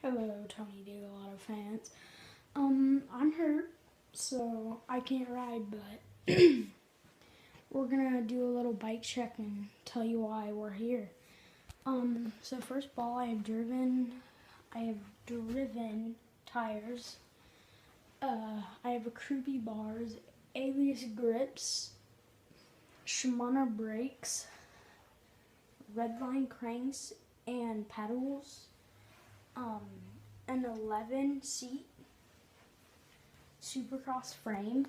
Hello, Tony Digalotto fans. I'm hurt, so I can't ride, but we're gonna do a little bike check and tell you why we're here. So first of all, I have driven tires. I have Akrubie bars, Alias grips, Shimano brakes, Redline cranks and pedals. An 11 seat Supercross frame.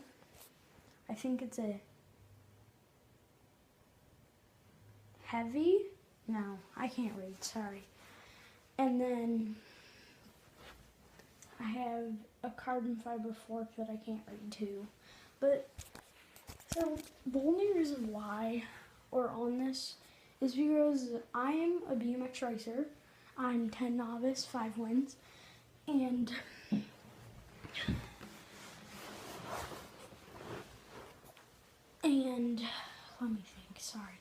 I think it's a heavy. No, I can't read, sorry. And then I have a carbon fiber fork that I can't read too. But so the only reason why we're on this is because I am a BMX racer. I'm 10 novice, 5 wins, and let me think, sorry.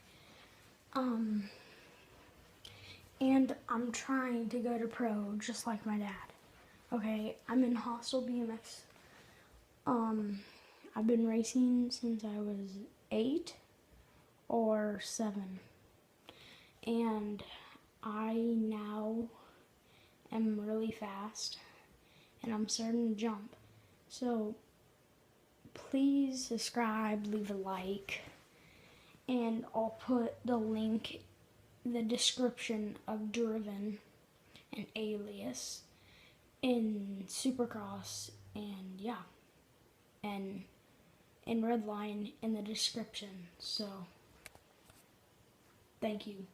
And I'm trying to go to pro just like my dad. Okay, I'm in Hostile BMX. I've been racing since I was 8 or 7. And I now am really fast and I'm starting to jump. So please subscribe, leave a like, and I'll put the link in the description of Driven and Alias in Supercross, and yeah, and in Redline in the description. So thank you.